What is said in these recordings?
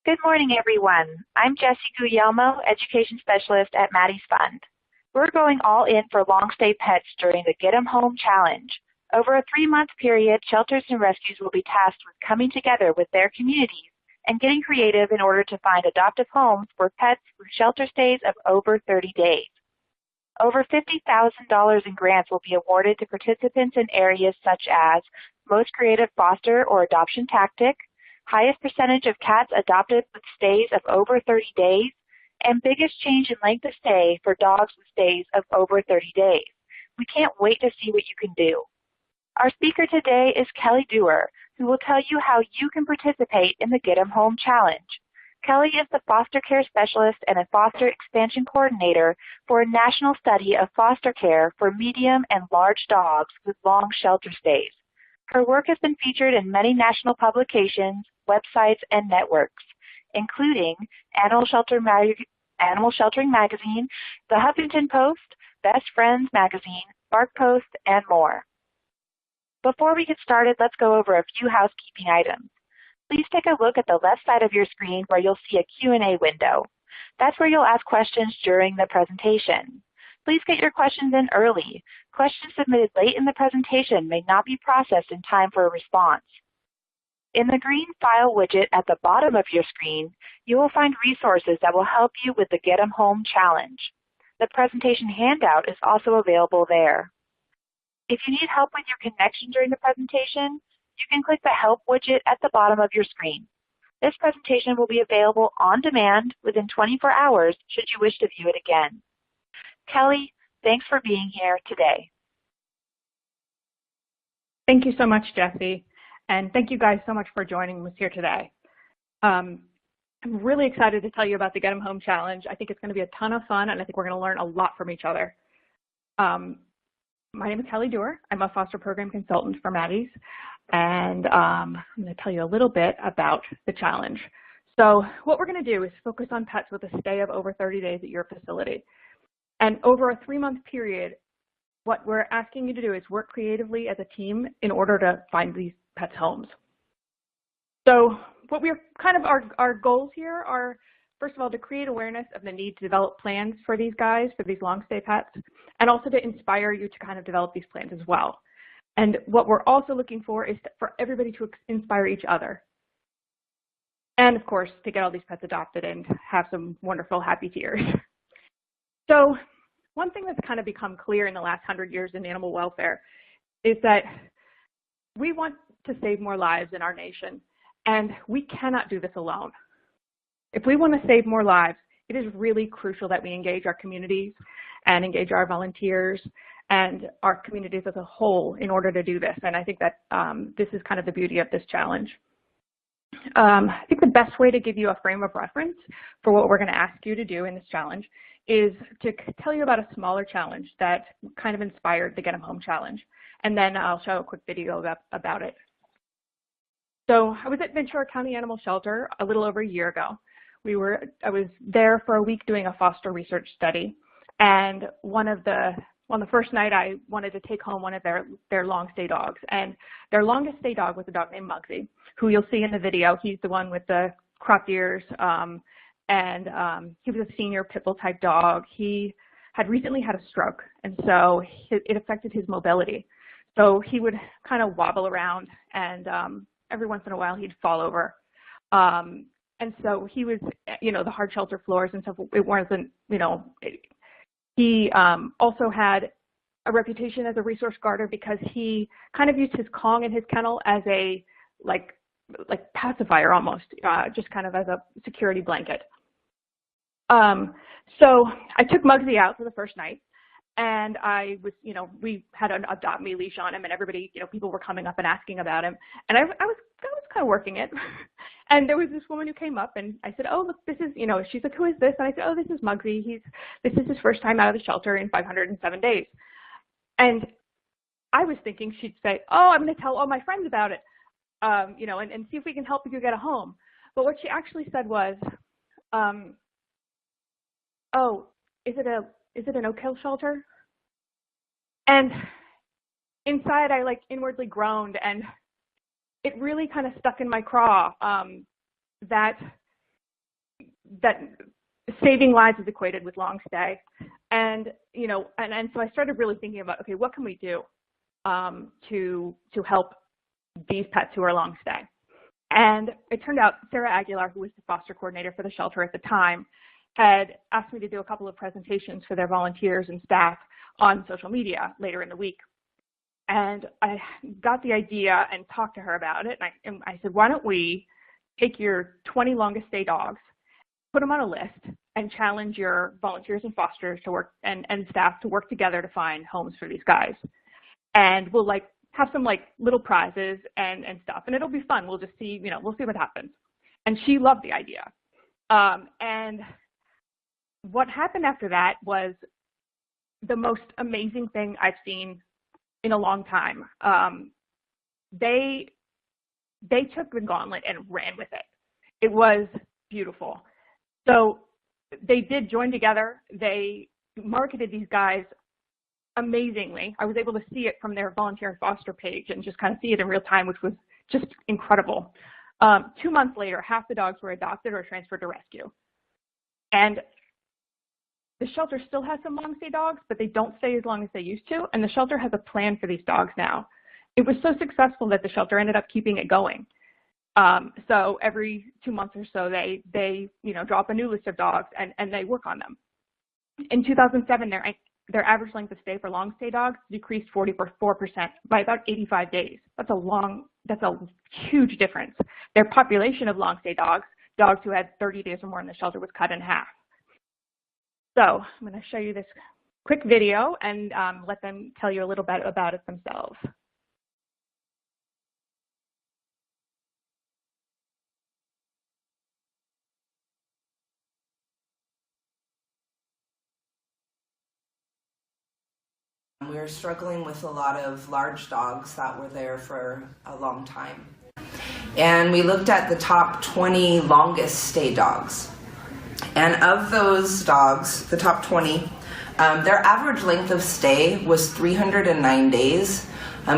Good morning, everyone. I'm Jessie Guglielmo, Education Specialist at Maddie's Fund. We're going all in for long-stay pets during the Get 'em Home Challenge. Over a 3-month period, shelters and rescues will be tasked with coming together with their communities and getting creative in order to find adoptive homes for pets with shelter stays of over 30 days. Over $50,000 in grants will be awarded to participants in areas such as Most Creative Foster or Adoption Tactic, highest percentage of cats adopted with stays of over 30 days, and biggest change in length of stay for dogs with stays of over 30 days. We can't wait to see what you can do. Our speaker today is Kelly Duer, who will tell you how you can participate in the Get 'em Home Challenge. Kelly is the foster care specialist and a foster expansion coordinator for a national study of foster care for medium and large dogs with long shelter stays. Her work has been featured in many national publications, websites, and networks, including Animal Sheltering Magazine, The Huffington Post, Best Friends Magazine, Bark Post, and more. Before we get started, let's go over a few housekeeping items. Please take a look at the left side of your screen where you'll see a Q&A window. That's where you'll ask questions during the presentation. Please get your questions in early. Questions submitted late in the presentation may not be processed in time for a response. In the green file widget at the bottom of your screen, you will find resources that will help you with the Get 'em Home Challenge. The presentation handout is also available there. If you need help with your connection during the presentation, you can click the Help widget at the bottom of your screen. This presentation will be available on demand within 24 hours should you wish to view it again. Kelly, thanks for being here today. Thank you so much, Jessie, and thank you guys so much for joining us here today. I'm really excited to tell you about the Get 'em Home Challenge. I think it's going to be a ton of fun, and I think we're going to learn a lot from each other. My name is Kelly Duer. I'm a foster program consultant for Maddie's, and I'm going to tell you a little bit about the challenge. So what we're going to do is focus on pets with a stay of over 30 days at your facility. And over a 3-month period, what we're asking you to do is work creatively as a team in order to find these pets' homes. So what we're our goals here are, first of all, to create awareness of the need to develop plans for these guys, for these long-stay pets, and also to inspire you to kind of develop these plans as well. And what we're also looking for is for everybody to inspire each other. And of course, to get all these pets adopted and have some wonderful, happy tears. So one thing that's kind of become clear in the last 100 years in animal welfare is that we want to save more lives in our nation, and we cannot do this alone. If we want to save more lives, it is really crucial that we engage our communities and engage our volunteers and our communities as a whole in order to do this. And I think that this is kind of the beauty of this challenge. I think the best way to give you a frame of reference for what we're going to ask you to do in this challenge is to tell you about a smaller challenge that kind of inspired the Get 'em Home Challenge. And then I'll show a quick video about it. So I was at Ventura County Animal Shelter a little over a year ago. I was there for a week doing a foster research study. And on the first night, I wanted to take home one of their long stay dogs. And their longest stay dog was a dog named Muggsy, who you'll see in the video. He's the one with the cropped ears. He was a senior pit bull type dog. He had recently had a stroke, and so it affected his mobility. So he would kind of wobble around, and every once in a while he'd fall over. And so he was, the hard shelter floors and stuff, it wasn't, he also had a reputation as a resource guarder because he kind of used his Kong in his kennel as a, like pacifier almost, just kind of as a security blanket. So I took Muggsy out for the first night, and I was, we had an Adopt Me leash on him, and everybody, people were coming up and asking about him, and I was kind of working it. And there was this woman who came up, and I said, oh, look, this is, she's like, who is this? And I said, oh, this is Muggsy. This is his first time out of the shelter in 507 days. And I was thinking she'd say, oh, I'm going to tell all my friends about it, and see if we can help you get a home. But what she actually said was, oh, is it an Oak Hill shelter? And inside I inwardly groaned, and it really kind of stuck in my craw that that saving lives is equated with long stay. And, you know, and so I started really thinking about, okay, what can we do to help these pets who are long stay? And it turned out Sarah Aguilar, who was the foster coordinator for the shelter at the time, had asked me to do a couple of presentations for their volunteers and staff on social media later in the week. And I got the idea and talked to her about it. And I said, why don't we take your 20 longest stay dogs, put them on a list, and challenge your volunteers and fosters to work and staff to work together to find homes for these guys. And we'll like have some like little prizes and stuff, and it'll be fun. We'll just see, you know, we'll see what happens. And she loved the idea. And what happened after that was the most amazing thing I've seen in a long time. They took the gauntlet and ran with it. It was beautiful. So they did join together. They marketed these guys amazingly. I was able to see it from their volunteer and foster page and just kind of see it in real time, which was just incredible. 2 months later, half the dogs were adopted or transferred to rescue. And the shelter still has some long stay dogs, but they don't stay as long as they used to. And the shelter has a plan for these dogs now. It was so successful that the shelter ended up keeping it going. So every 2 months or so, they you know, drop a new list of dogs and they work on them. In 2007, their average length of stay for long stay dogs decreased 44% by about 85 days. That's a huge difference. Their population of long stay dogs who had 30 days or more in the shelter, was cut in half. So I'm going to show you this quick video and let them tell you a little bit about it themselves. We were struggling with a lot of large dogs that were there for a long time. And we looked at the top 20 longest stay dogs. And of those dogs, the top 20, their average length of stay was 309 days.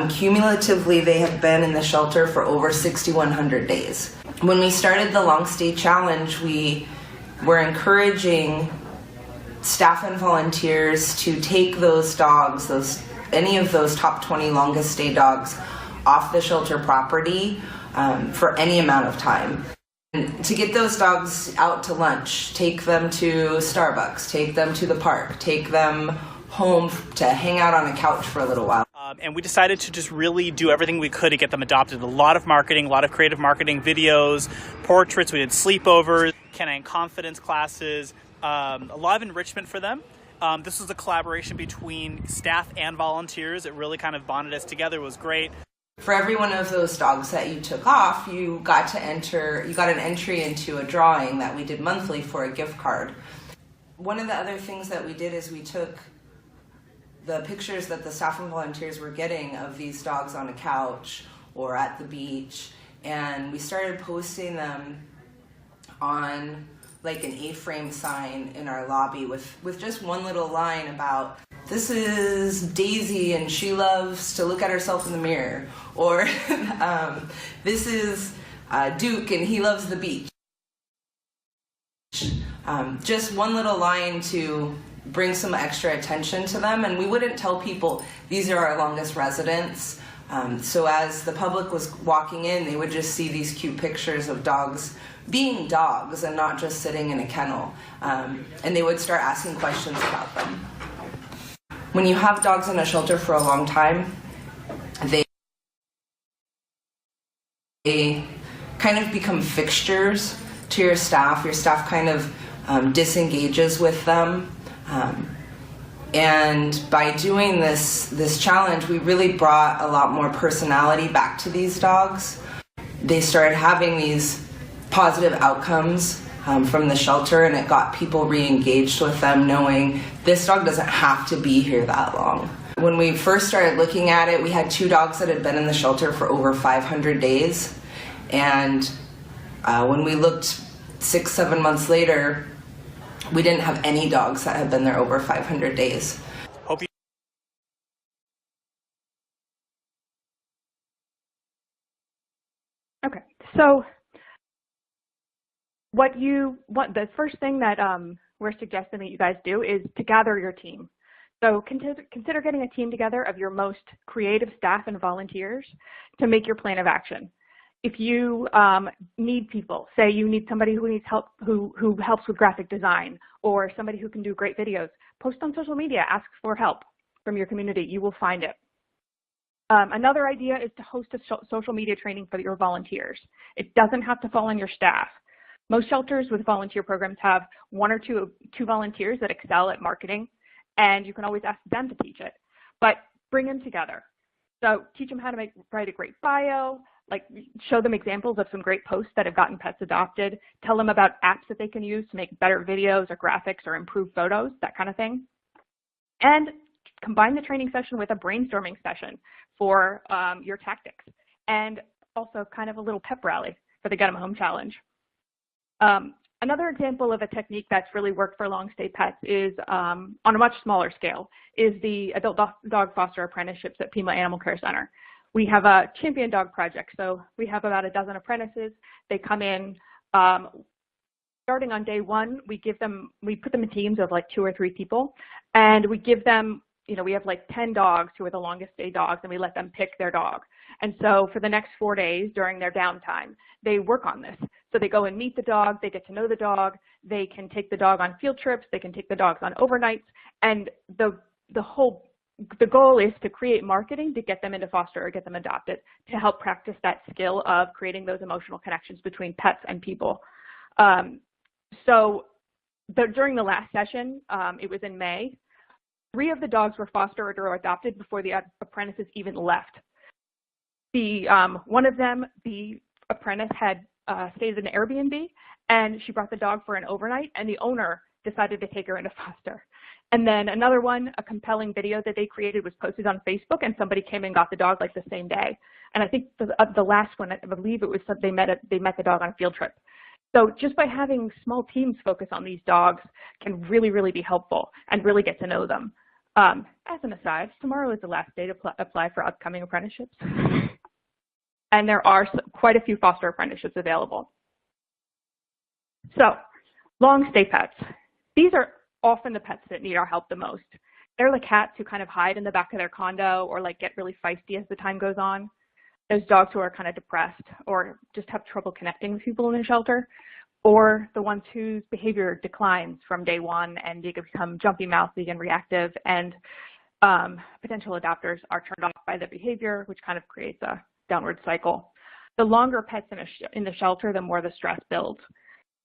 Cumulatively, they have been in the shelter for over 6,100 days. When we started the Long Stay Challenge, we were encouraging staff and volunteers to take those dogs, any of those top 20 longest stay dogs, off the shelter property for any amount of time. And to get those dogs out to lunch, take them to Starbucks, take them to the park, take them home to hang out on a couch for a little while. And we decided to just really do everything we could to get them adopted. A lot of marketing, a lot of creative marketing videos, portraits, we did sleepovers, canine confidence classes, a lot of enrichment for them. This was a collaboration between staff and volunteers. It really kind of bonded us together. It was great. For every one of those dogs that you took off, you got an entry into a drawing that we did monthly for a gift card. One of the other things that we did is we took the pictures that the staff and volunteers were getting of these dogs on a couch or at the beach, and we started posting them on like an A-frame sign in our lobby with just one little line about, this is Daisy and she loves to look at herself in the mirror, or this is Duke and he loves the beach. Just one little line to bring some extra attention to them, and we wouldn't tell people these are our longest residents. So as the public was walking in, they would just see these cute pictures of dogs being dogs and not just sitting in a kennel. And they would start asking questions about them. When you have dogs in a shelter for a long time, they kind of become fixtures to your staff. Your staff kind of disengages with them. And by doing this challenge, we really brought a lot more personality back to these dogs. They started having these positive outcomes from the shelter, and it got people re-engaged with them, knowing this dog doesn't have to be here that long. When we first started looking at it, we had 2 dogs that had been in the shelter for over 500 days. And when we looked 6-7 months later, we didn't have any dogs that had been there over 500 days. Okay, so what you want, the first thing that we're suggesting that you guys do is to gather your team. So consider getting a team together of your most creative staff and volunteers to make your plan of action. If you need people, say you need somebody who needs help, who helps with graphic design, or somebody who can do great videos, post on social media, ask for help from your community. You will find it. Another idea is to host a social media training for your volunteers. It doesn't have to fall on your staff. Most shelters with volunteer programs have one or two volunteers that excel at marketing, and you can always ask them to teach it. But bring them together. So teach them how to write a great bio, like show them examples of some great posts that have gotten pets adopted, tell them about apps that they can use to make better videos or graphics or improve photos, that kind of thing. And combine the training session with a brainstorming session for your tactics, and also kind of a little pep rally for the Get 'em Home Challenge. Another example of a technique that's really worked for long-stay pets is, on a much smaller scale, is the adult dog foster apprenticeships at Pima Animal Care Center. We have a champion dog project, so we have about a dozen apprentices. They come in, starting on day one, we put them in teams of like 2 or 3 people, and we give them, we have like 10 dogs who are the longest stay dogs, and we let them pick their dog. And so for the next 4 days during their downtime, they work on this. So they go and meet the dog, they get to know the dog, they can take the dog on field trips, they can take the dogs on overnights, and the goal is to create marketing to get them into foster or get them adopted, to help practice that skill of creating those emotional connections between pets and people. During the last session, it was in May, 3 of the dogs were fostered or adopted before the apprentices even left. One of them, the apprentice had stayed in an Airbnb, and she brought the dog for an overnight, and the owner decided to take her into foster. And then another one, a compelling video that they created was posted on Facebook, and somebody came and got the dog like the same day. And I think the last one, I believe it was they met the dog on a field trip. So just by having small teams focus on these dogs can really, really be helpful and really get to know them. As an aside, tomorrow is the last day to apply for upcoming apprenticeships. And there are quite a few foster apprenticeships available. So, long stay pets. These are often the pets that need our help the most. They're the cats who kind of hide in the back of their condo or like get really feisty as the time goes on. Those dogs who are kind of depressed or just have trouble connecting with people in the shelter, or the ones whose behavior declines from day one and they become jumpy, mouthy, and reactive, and potential adopters are turned off by the behavior, which kind of creates a downward cycle. The longer pets in the shelter, the more the stress builds.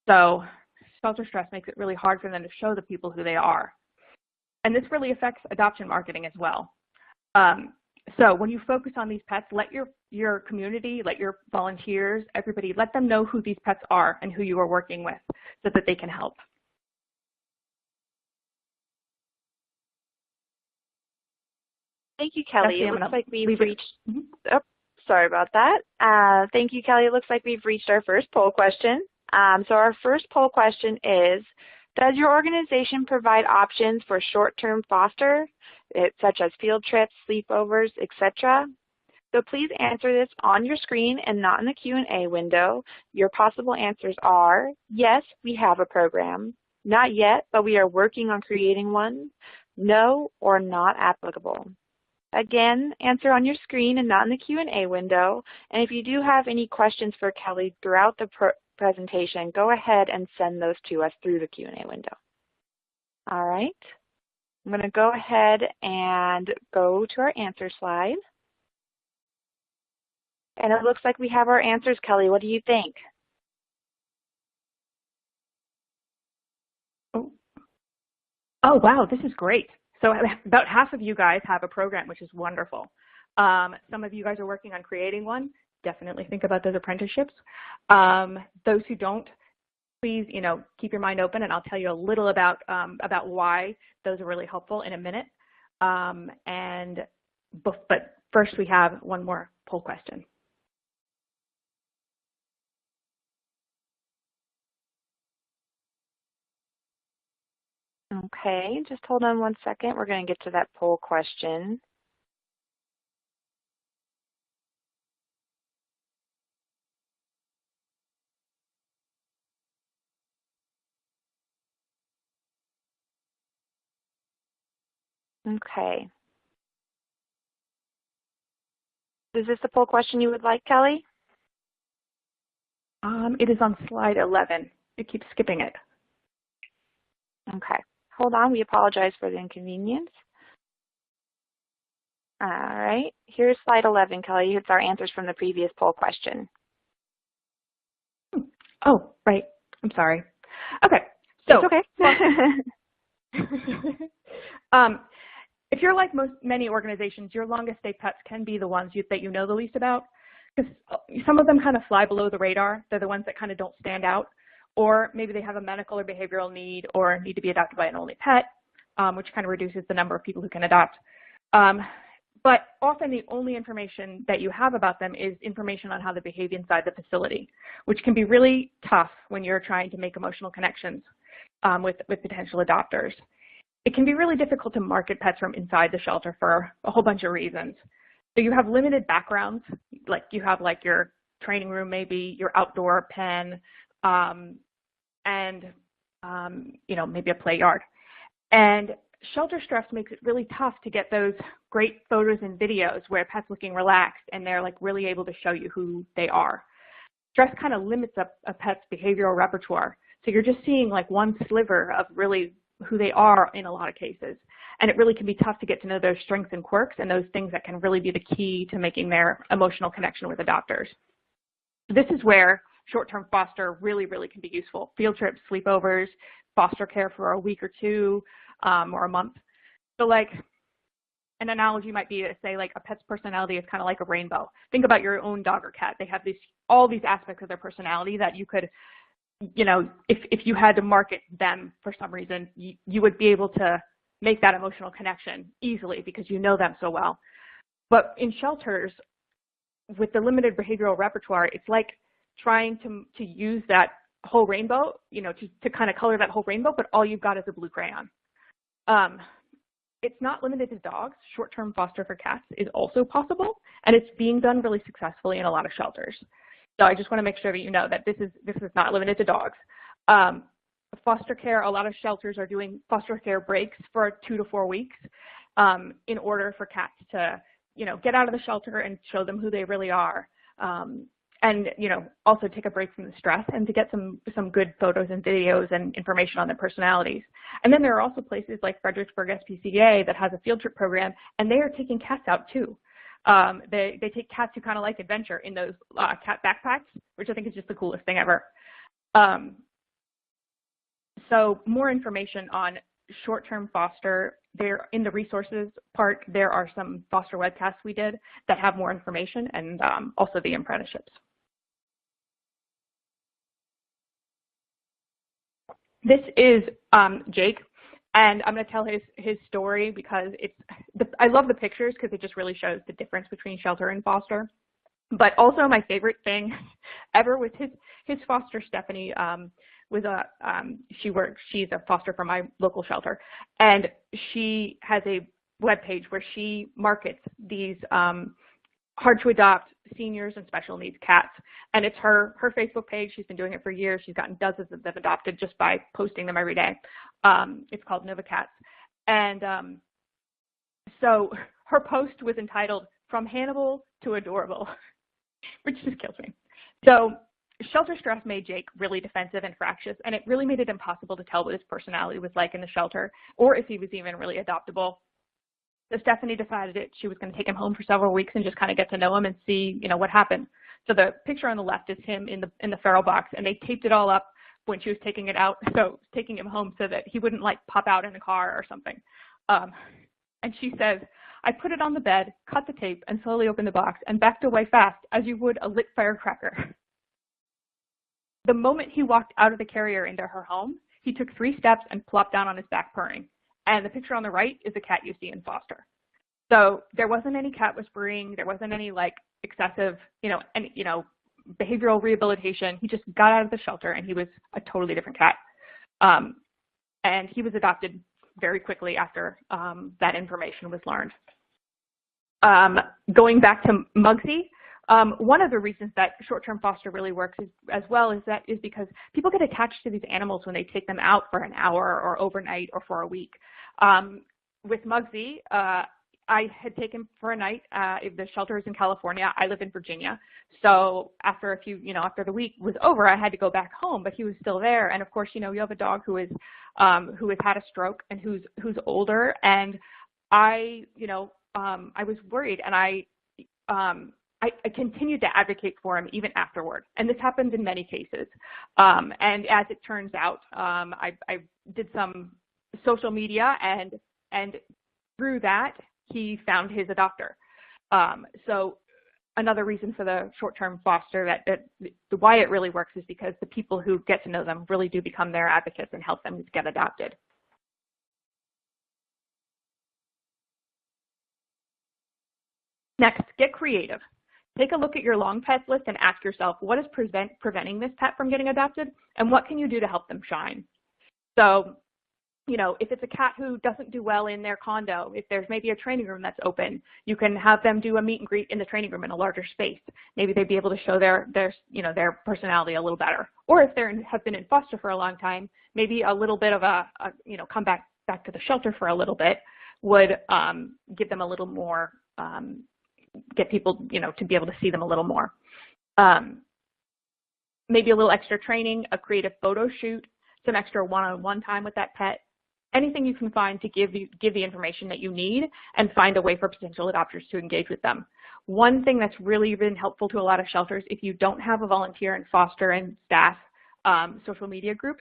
So shelter stress makes it really hard for them to show the people who they are. And this really affects adoption marketing as well. So when you focus on these pets, let your community, let your volunteers, everybody, let them know who these pets are and who you are working with so that they can help. Thank you, Kelly. It looks like we've reached, oh, sorry about that. Thank you, Kelly. It looks like we've reached our first poll question. So our first poll question is, does your organization provide options for short-term foster, such as field trips, sleepovers, etc.? So please answer this on your screen and not in the Q&A window. Your possible answers are, yes, we have a program. Not yet, but we are working on creating one. No, or not applicable. Again, answer on your screen and not in the Q&A window. And if you do have any questions for Kelly throughout the presentation, go ahead and send those to us through the Q&A window. All right. I'm going to go ahead and go to our answer slide. And it looks like we have our answers, Kelly. What do you think? Oh, wow, this is great. So about half of you guys have a program, which is wonderful. Some of you guys are working on creating one. Definitely think about those apprenticeships. Those who don't, please, keep your mind open, and I'll tell you a little about why those are really helpful in a minute. But first, we have one more poll question. Okay, just hold on one second. We're going to get to that poll question. Okay. Is this the poll question you would like, Kelly? It is on slide 11. It keeps skipping it. Okay. Hold on. We apologize for the inconvenience. All right. Here's slide 11, Kelly. It's our answers from the previous poll question. Oh, right. I'm sorry. Okay. So, it's okay. if you're like many organizations, your longest stay pets can be the ones that you know the least about, because some of them kind of fly below the radar. They're the ones that kind of don't stand out, or maybe they have a medical or behavioral need or need to be adopted by an only pet, which kind of reduces the number of people who can adopt. But often the only information that you have about them is information on how they behave inside the facility, which can be really tough when you're trying to make emotional connections with potential adopters. It can be really difficult to market pets from inside the shelter for a whole bunch of reasons. So you have limited backgrounds, like you have like your training room, maybe your outdoor pen, and maybe a play yard. And shelter stress makes it really tough to get those great photos and videos where a pet's looking relaxed and they're like really able to show you who they are. Stress kind of limits a pet's behavioral repertoire. So you're just seeing like one sliver of really who they are in a lot of cases. And it really can be tough to get to know their strengths and quirks and those things that can really be the key to making their emotional connection with adopters. This is where short-term foster really, really can be useful. Field trips, sleepovers, foster care for a week or two, or a month. So like an analogy might be to say like a pet's personality is kind of like a rainbow. Think about your own dog or cat. They have all these aspects of their personality that you could, if you had to market them for some reason, you would be able to make that emotional connection easily because you know them so well. But in shelters, with the limited behavioral repertoire, it's like trying to use that whole rainbow, to kind of color that whole rainbow, but all you've got is a blue crayon. It's not limited to dogs. Short-term foster for cats is also possible, and it's being done really successfully in a lot of shelters. So I just want to make sure that you know that this is not limited to dogs. Foster care, a lot of shelters are doing foster care breaks for 2 to 4 weeks in order for cats to, get out of the shelter and show them who they really are. And, also take a break from the stress and to get some good photos and videos and information on their personalities. And then there are also places like Fredericksburg SPCA that has a field trip program, and they are taking cats out too. They take cats who kind of like adventure in those cat backpacks, which I think is just the coolest thing ever. So more information on short-term foster, there in the resources part, there are some foster webcasts we did that have more information, and also the apprenticeships. This is Jake, and I'm going to tell his story because I love the pictures because it just really shows the difference between shelter and foster. But also my favorite thing ever was his foster, Stephanie, she's a foster for my local shelter, and she has a webpage where she markets these hard to adopt seniors and special needs cats. And it's her Facebook page. She's been doing it for years. She's gotten dozens of them adopted just by posting them every day. It's called Nova Cats. And so her post was entitled "From Hannibal to Adorable," which just kills me. So shelter stress made Jake really defensive and fractious, and it really made it impossible to tell what his personality was like in the shelter or if he was even really adoptable. So Stephanie decided she was going to take him home for several weeks and just kind of get to know him and see, what happened. So the picture on the left is him in the feral box, and they taped it all up when she was taking it out, so taking him home so that he wouldn't like pop out in the car or something. And she says, "I put it on the bed, cut the tape, and slowly opened the box and backed away fast as you would a lit firecracker. The moment he walked out of the carrier into her home, he took 3 steps and plopped down on his back purring." And the picture on the right is the cat you see in foster. So there wasn't any cat whispering. There wasn't any like excessive, behavioral rehabilitation. He just got out of the shelter and he was a totally different cat. And he was adopted very quickly after that information was learned. Going back to Muggsy, one of the reasons that short-term foster really works is because people get attached to these animals when they take them out for an hour or overnight or for a week. with Muggsy, I had taken for a night. The shelter is in California. I live in Virginia. So after after the week was over, I had to go back home, but he was still there. And of course, you have a dog who has had a stroke and who's older. And I was worried, and I continued to advocate for him even afterward. And this happens in many cases. And as it turns out, I did some social media, and through that, he found his adopter. So another reason for the short-term foster that why it really works is because the people who get to know them really do become their advocates and help them get adopted. Next, get creative. Take a look at your long pets list and ask yourself, what is preventing this pet from getting adopted, and what can you do to help them shine? So, if it's a cat who doesn't do well in their condo, if there's maybe a training room that's open, you can have them do a meet and greet in the training room in a larger space. Maybe they'd be able to show their personality a little better. Or if they have been in foster for a long time, maybe a little bit of come back to the shelter for a little bit would give them a little more, get people, to be able to see them a little more. Maybe a little extra training, a creative photo shoot, some extra one-on-one time with that pet. Anything you can find to give the information that you need and find a way for potential adopters to engage with them. One thing that's really been helpful to a lot of shelters, if you don't have a volunteer and foster and staff social media group,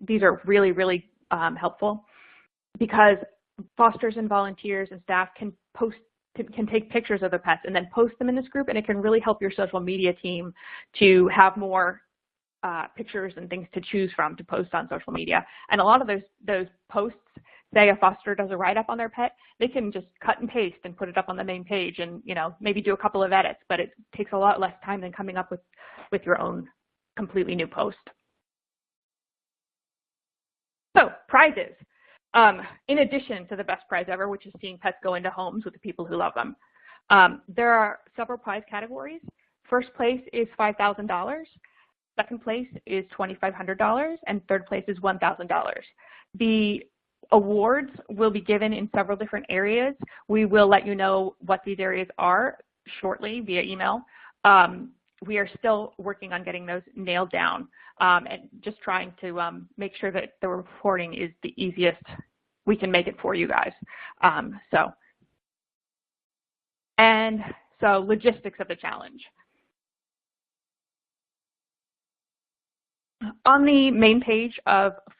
these are really, really helpful, because fosters and volunteers and staff can take pictures of the pets and then post them in this group, and it can really help your social media team to have more pictures and things to choose from to post on social media. And a lot of those posts, say a foster does a write-up on their pet, they can just cut and paste and put it up on the main page and, maybe do a couple of edits, but it takes a lot less time than coming up with your own completely new post. So, prizes. In addition to the best prize ever, which is seeing pets go into homes with the people who love them, there are several prize categories. First place is $5,000. Second place is $2,500, and third place is $1,000. The awards will be given in several different areas. We will let you know what these areas are shortly via email. We are still working on getting those nailed down and just trying to make sure that the reporting is the easiest we can make it for you guys. So logistics of the challenge. On the main page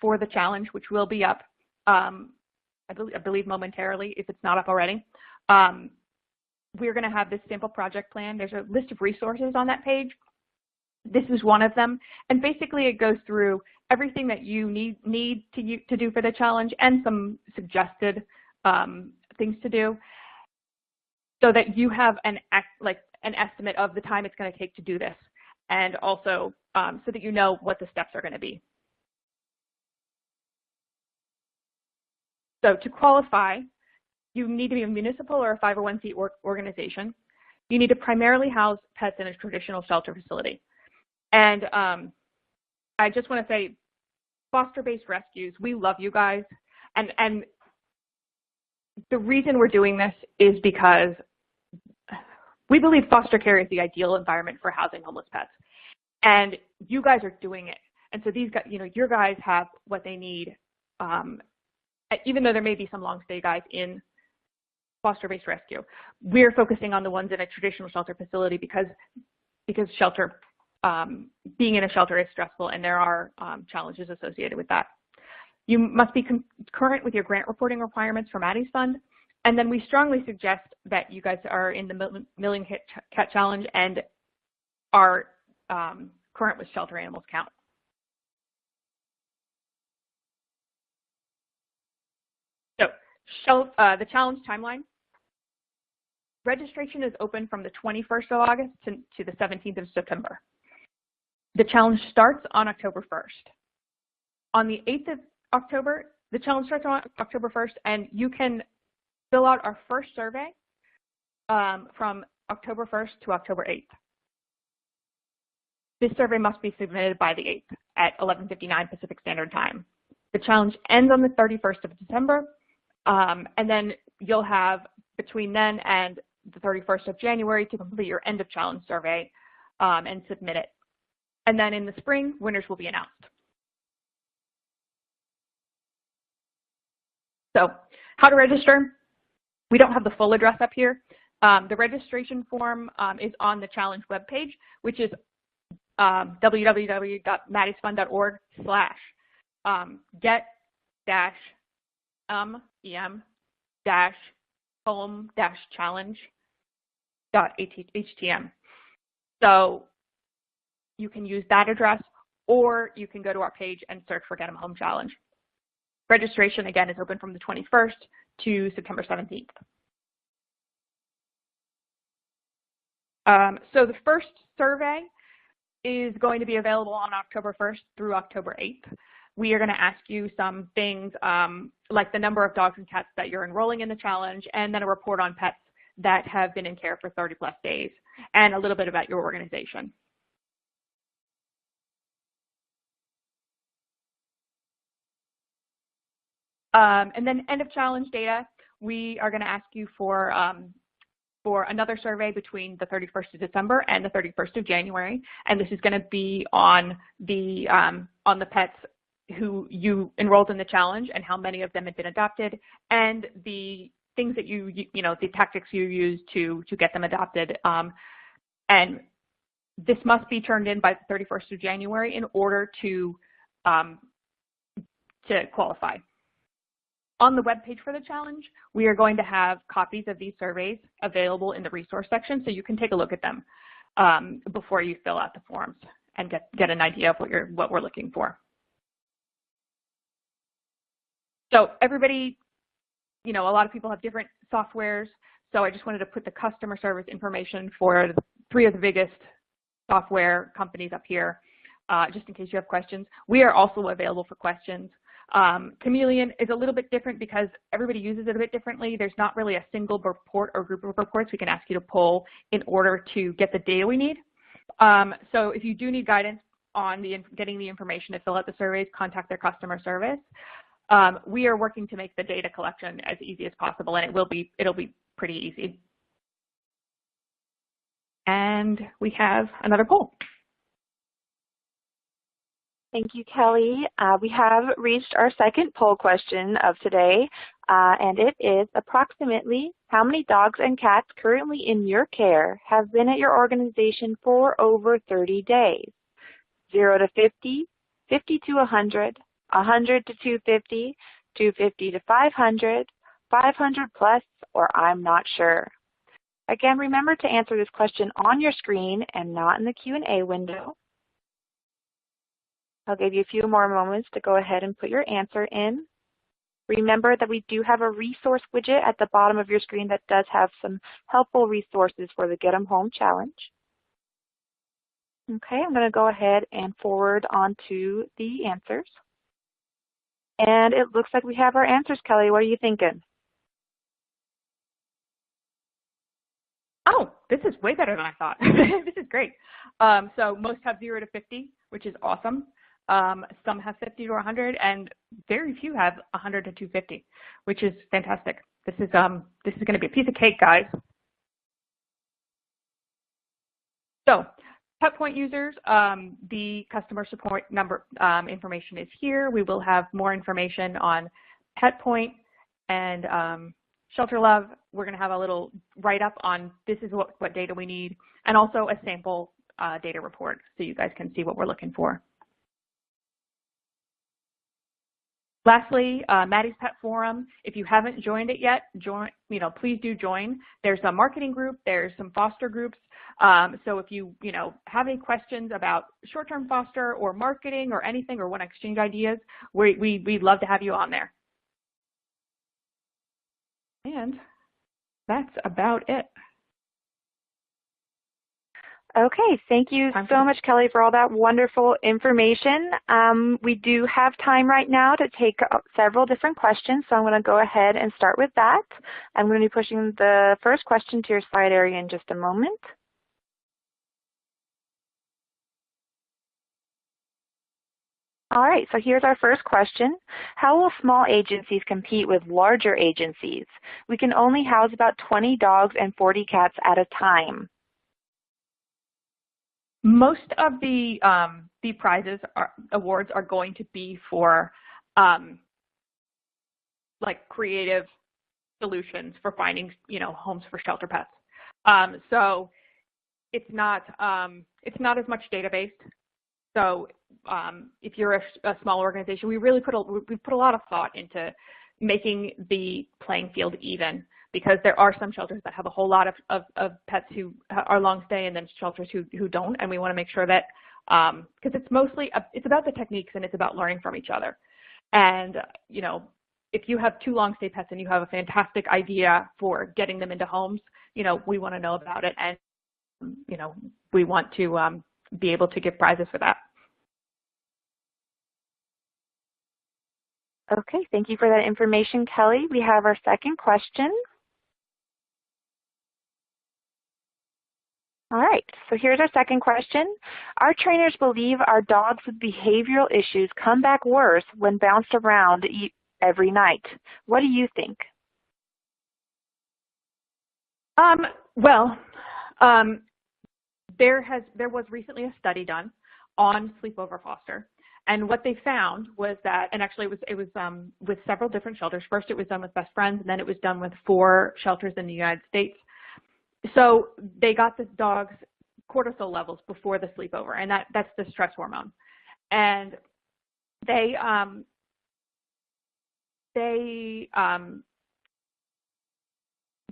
for the challenge, which will be up, I believe momentarily, if it's not up already, we're going to have this sample project plan. There's a list of resources on that page. This is one of them, and basically it goes through everything that you need to do for the challenge and some suggested things to do, so that you have an estimate of the time it's going to take to do this, and also so that you know what the steps are going to be. So to qualify, you need to be a municipal or a 501c organization. You need to primarily house pets in a traditional shelter facility. And I just want to say, foster-based rescues, we love you guys. And the reason we're doing this is because we believe foster care is the ideal environment for housing homeless pets. And you guys are doing it. And so these guys, your guys have what they need, even though there may be some long stay guys in foster-based rescue. We're focusing on the ones in a traditional shelter facility because shelter, being in a shelter is stressful, and there are challenges associated with that. You must be current with your grant reporting requirements for Maddie's Fund. And then we strongly suggest that you guys are in the Million Cat Challenge and are current with Shelter Animals Count. So the challenge timeline. Registration is open from the 21st of August to the 17th of September. The challenge starts on October 1st. On the 8th of October, the challenge starts on October 1st, and you can fill out our first survey from October 1st to October 8th. This survey must be submitted by the 8th at 11:59 Pacific Standard Time. The challenge ends on the 31st of December, And then you'll have between then and the 31st of January to complete your end of challenge survey and submit it. And then in the spring, winners will be announced. So how to register? We don't have the full address up here. The registration form is on the challenge webpage, which is get-home-challenge.htm. So you can use that address, or you can go to our page and search for Get 'em Home Challenge. Registration, again, is open from the 21st to September 17th. So the first survey is going to be available on October 1st through October 8th. We are going to ask you some things like the number of dogs and cats that you're enrolling in the challenge, and then a report on pets that have been in care for 30+ days, and a little bit about your organization. And then end of challenge data, we are going to ask you for another survey between the 31st of December and the 31st of January, and this is going to be on the pets who you enrolled in the challenge and how many of them had been adopted, and the things that the tactics you use to get them adopted. And this must be turned in by the 31st of January in order to qualify. On the webpage for the challenge, we are going to have copies of these surveys available in the resource section, so you can take a look at them before you fill out the forms and get an idea of what we're looking for. So everybody, a lot of people have different softwares, so I just wanted to put the customer service information for 3 of the biggest software companies up here, just in case you have questions. We are also available for questions. Chameleon is a little bit different because everybody uses it a bit differently. There's not really a single report or group of reports we can ask you to pull in order to get the data we need. So if you do need guidance on getting the information to fill out the surveys, contact their customer service. We are working to make the data collection as easy as possible, and it'll be pretty easy. And we have another poll. Thank you, Kelly. We have reached our second poll question of today, and it is approximately how many dogs and cats currently in your care have been at your organization for over 30 days? 0 to 50, 50 to 100, 100 to 250, 250 to 500, 500 plus, or I'm not sure. Again, remember to answer this question on your screen and not in the Q&A window. I'll give you a few more moments to go ahead and put your answer in. Remember that we do have a resource widget at the bottom of your screen that does have some helpful resources for the Get 'em Home Challenge. Okay, I'm going to go ahead and forward on to the answers. And it looks like we have our answers, Kelly. What are you thinking? Oh, this is way better than I thought. This is great. So most have 0 to 50, which is awesome. Some have 50 to 100, and very few have 100 to 250, which is fantastic. This is going to be a piece of cake, guys. So, PetPoint users, the customer support number information is here. We will have more information on PetPoint and Shelter Love. We're going to have a little write-up on this is what data we need, and also a sample data report so you guys can see what we're looking for. Lastly, Maddie's Pet Forum. If you haven't joined it yet, please do join. There's a marketing group. There's some foster groups. So if you have any questions about short-term foster or marketing or anything, or want to exchange ideas, we'd love to have you on there. And that's about it. Okay, thank you so much, Kelly, for all that wonderful information. We do have time right now to take several different questions, so I'm going to go ahead and start with that. I'm going to be pushing the first question to your slide area in just a moment. All right, so here's our first question. How will small agencies compete with larger agencies? We can only house about 20 dogs and 40 cats at a time. Most of the prizes awards are going to be for like creative solutions for finding, homes for shelter pets. So it's not as much data-based. So if you're a small organization, we put a lot of thought into making the playing field even, because there are some shelters that have a whole lot of pets who are long stay, and then shelters who don't, and we want to make sure that because it's about the techniques and it's about learning from each other. And if you have 2 long stay pets and you have a fantastic idea for getting them into homes, we want to know about it, and we want to be able to give prizes for that. Okay, thank you for that information, Kelly. We have our second question. All right, so here's our second question. Our trainers believe our dogs with behavioral issues come back worse when bounced around every night. What do you think? There was recently a study done on sleepover foster, and what they found was that, and actually it was with several different shelters. First, it was done with Best Friends, and then it was done with 4 shelters in the United States. So they got the dog's cortisol levels before the sleepover, and that's the stress hormone. And they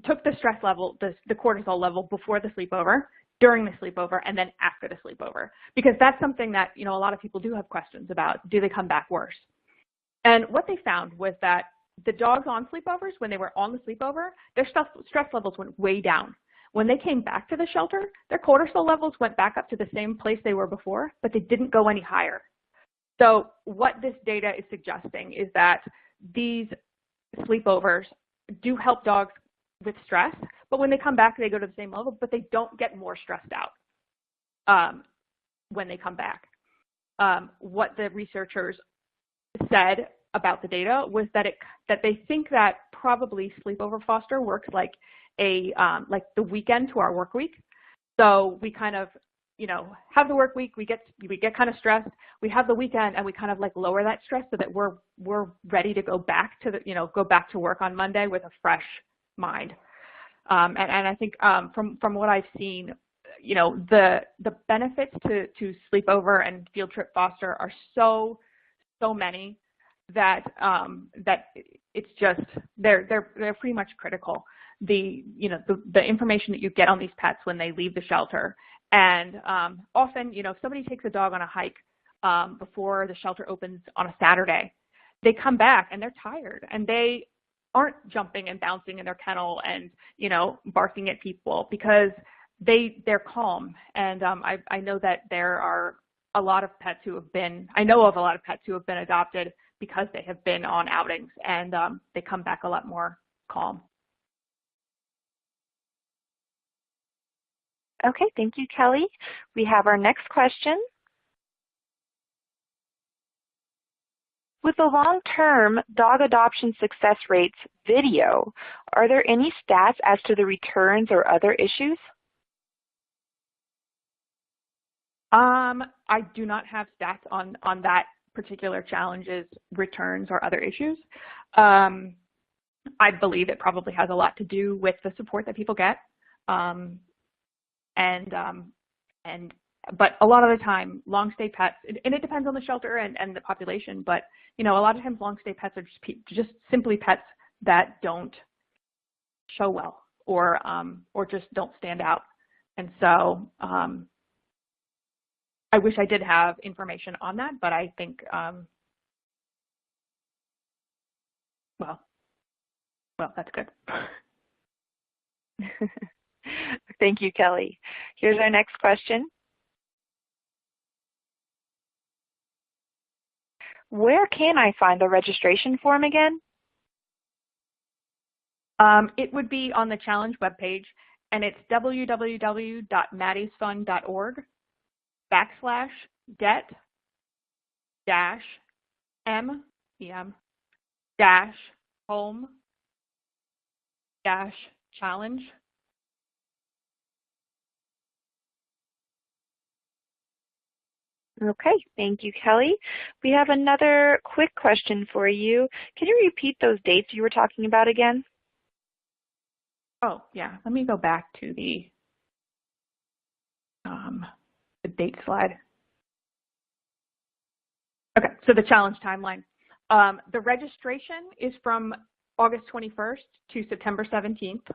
took the stress level, the cortisol level before the sleepover, during the sleepover, and then after the sleepover, because that's something that a lot of people do have questions about. Do they come back worse? And what they found was that the dogs on sleepovers, when they were on the sleepover, their stress levels went way down. When they came back to the shelter, their cortisol levels went back up to the same place they were before, but they didn't go any higher. So what this data is suggesting is that these sleepovers do help dogs with stress, but when they come back, they go to the same level, but they don't get more stressed out when they come back. What the researchers said about the data was that they think that probably sleepover foster works like the weekend to our work week. So we kind of have the work week, we get kind of stressed, we have the weekend, and we kind of lower that stress so that we're ready to go back to work on Monday with a fresh mind. And I think from what I've seen, the benefits to sleepover and field trip foster are so many that it's just they're pretty much critical. The information that you get on these pets when they leave the shelter, and often if somebody takes a dog on a hike before the shelter opens on a Saturday, they come back and they're tired and they aren't jumping and bouncing in their kennel and barking at people, because they're calm. And I know that there are a lot of pets who have been adopted because they have been on outings, and they come back a lot more calm. Okay, thank you, Kelly. We have our next question. With the long-term dog adoption success rates video, are there any stats as to the returns or other issues? I do not have stats on that particular challenge's returns or other issues. I believe it probably has a lot to do with the support that people get. But a lot of the time, long stay pets, and it depends on the shelter and the population, but a lot of times long stay pets are just simply pets that don't show well or just don't stand out. And so I wish I did have information on that, but I think well, that's good. Thank you, Kelly. Here's our next question. Where can I find the registration form again? It would be on the challenge webpage, and it's www.maddiesfund.org/get dash M, EM, dash home dash challenge. Okay, thank you, Kelly. We have another quick question for you. Can you repeat those dates you were talking about again? Oh, yeah. Let me go back to the date slide. Okay, so the challenge timeline. The registration is from August 21st to September 17th.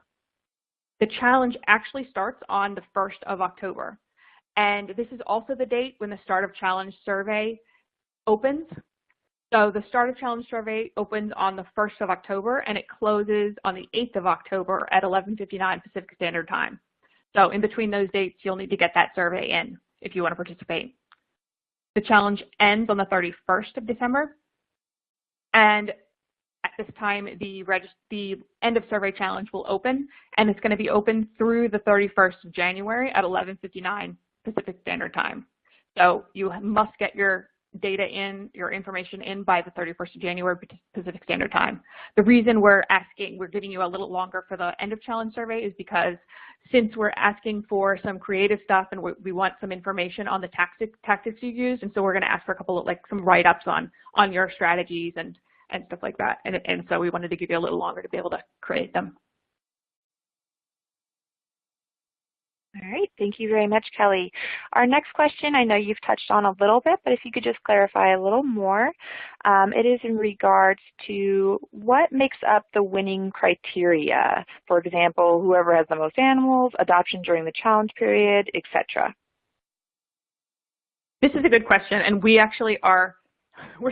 The challenge actually starts on the 1st of October. And this is also the date when the Start of Challenge survey opens. So the Start of Challenge survey opens on the 1st of October and it closes on the 8th of October at 11:59 Pacific Standard Time. So in between those dates, you'll need to get that survey in if you want to participate. The challenge ends on the 31st of December. And at this time, the end of survey challenge will open, and it's going to be open through the 31st of January at 11:59 Pacific Standard Time. So you must get your data in, your information in by the 31st of January Pacific Standard Time. The reason we're giving you a little longer for the end of challenge survey is because since we're asking for some creative stuff and we want some information on the tactics you use, and so we're going to ask for a couple of some write-ups on your strategies and stuff like that. And so we wanted to give you a little longer to be able to create them. All right, thank you very much, Kelly. Our next question, I know you've touched on a little bit, but if you could just clarify a little more. It is in regards to what makes up the winning criteria. For example, whoever has the most animals, adoption during the challenge period, etc. This is a good question, and we're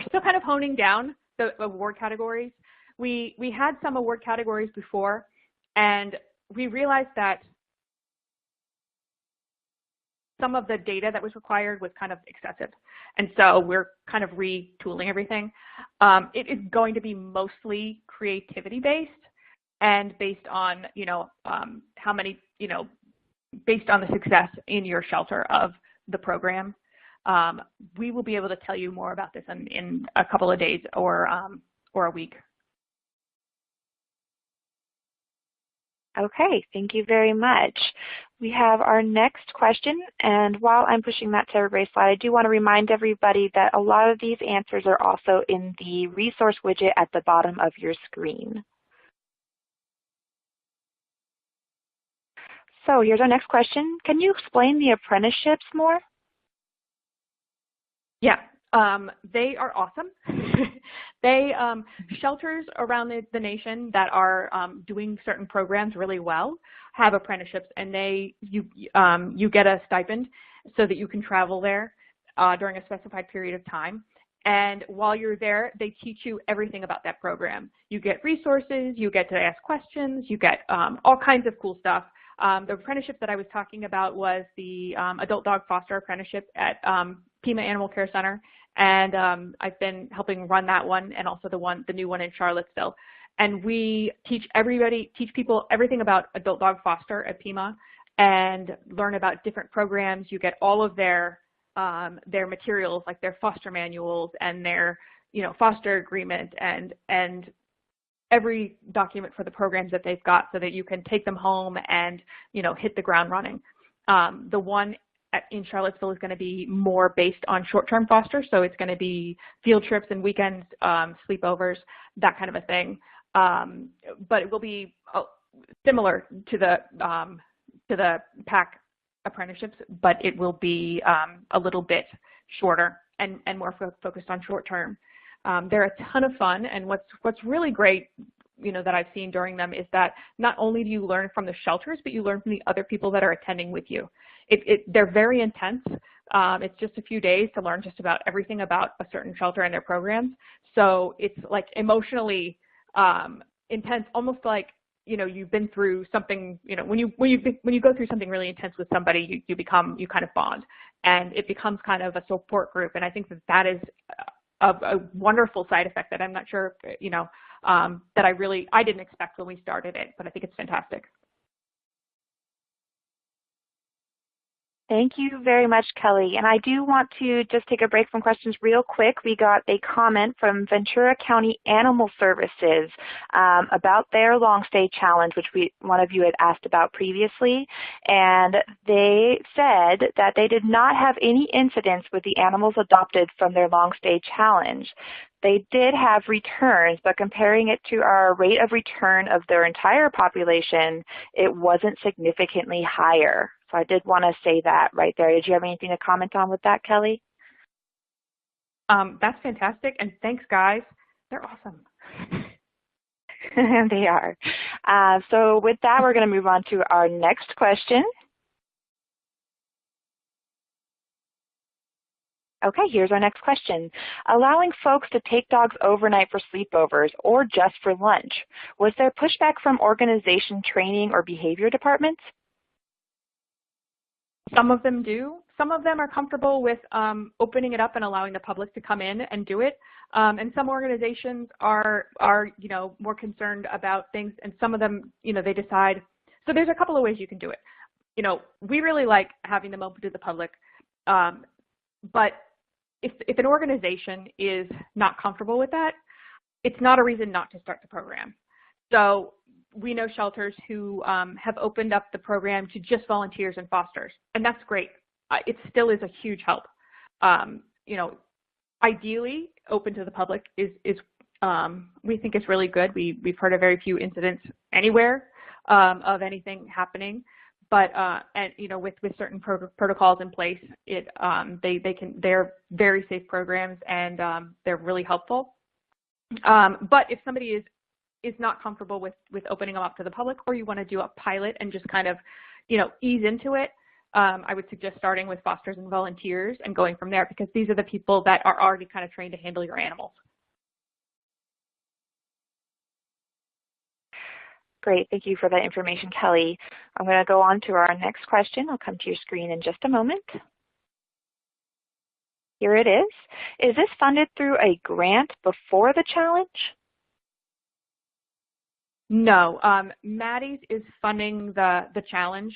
still kind of honing down the award categories. We had some award categories before, and we realized that some of the data that was required was kind of excessive. And so we're kind of retooling everything. It is going to be mostly creativity based and based on, how many, based on the success in your shelter of the program. We will be able to tell you more about this in a couple of days or a week. Okay, thank you very much. We have our next question, and while I'm pushing that to everybody's slide, I do want to remind everybody that a lot of these answers are also in the resource widget at the bottom of your screen. So here's our next question. Can you explain the apprenticeships more? Yeah, they are awesome. Shelters around the nation that are doing certain programs really well have apprenticeships, and you get a stipend so that you can travel there during a specified period of time. And while you're there, they teach you everything about that program. You get resources, you get to ask questions, you get all kinds of cool stuff. The apprenticeship that I was talking about was the adult dog foster apprenticeship at Pima Animal Care Center, and I've been helping run that one, and also the new one in Charlottesville. And we teach people everything about adult dog foster at Pima, and learn about different programs. You get all of their materials, like their foster manuals and their foster agreement and every document for the programs that they've got, so that you can take them home and hit the ground running. The one in Charlottesville is going to be more based on short-term foster, so it's going to be field trips and weekends, sleepovers, that kind of a thing. But it will be similar to the PAC apprenticeships, but it will be a little bit shorter and more focused on short-term. They're a ton of fun, and what's really great, that I've seen during them is that not only do you learn from the shelters, but you learn from the other people that are attending with you. They're very intense. It's just a few days to learn just about everything about a certain shelter and their programs. So it's like emotionally intense, almost like you've been through something. When you go through something really intense with somebody, you kind of bond, and it becomes kind of a support group. And I think that is a wonderful side effect that I'm not sure that I didn't expect when we started it, but I think it's fantastic. Thank you very much, Kelly. And I do want to just take a break from questions real quick. We got a comment from Ventura County Animal Services about their long stay challenge, which one of you had asked about previously. And they said that they did not have any incidents with the animals adopted from their long stay challenge. They did have returns, but comparing it to our rate of return of their entire population, it wasn't significantly higher. So I did want to say that right there. Did you have anything to comment on with that, Kelly? That's fantastic, and thanks, guys. They're awesome. They are. So with that, we're going to move on to our next question. Okay, here's our next question. Allowing folks to take dogs overnight for sleepovers or just for lunch, was there pushback from organization training or behavior departments? Some of them do. Some of them are comfortable with opening it up and allowing the public to come in and do it. And some organizations are more concerned about things, and some of them, they decide. So there's a couple of ways you can do it. We really like having them open to the public, but if an organization is not comfortable with that, it's not a reason not to start the program. So we know shelters who have opened up the program to just volunteers and fosters, and that's great. It still is a huge help. Ideally, open to the public is we think is really good. We've heard of very few incidents anywhere of anything happening, but with certain protocols in place, they're very safe programs, and they're really helpful. But if somebody is not comfortable with opening them up to the public, or you want to do a pilot and just kind of, ease into it, I would suggest starting with fosters and volunteers and going from there, because these are the people that are already kind of trained to handle your animals. Great, thank you for that information, Kelly. I'm going to go on to our next question. I'll come to your screen in just a moment. Here it is. Is this funded through a grant before the challenge? No, Maddie's is funding the challenge.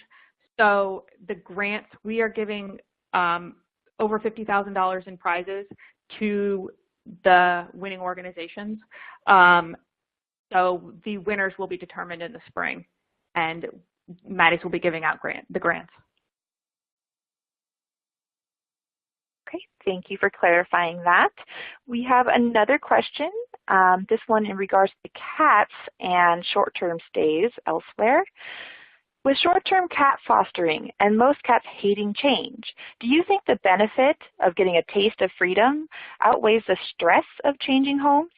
So the grants, we are giving over $50,000 in prizes to the winning organizations. So the winners will be determined in the spring, and Maddie's will be giving out the grants. Okay, thank you for clarifying that. We have another question, this one in regards to cats and short-term stays elsewhere. With short-term cat fostering and most cats hating change, do you think the benefit of getting a taste of freedom outweighs the stress of changing homes?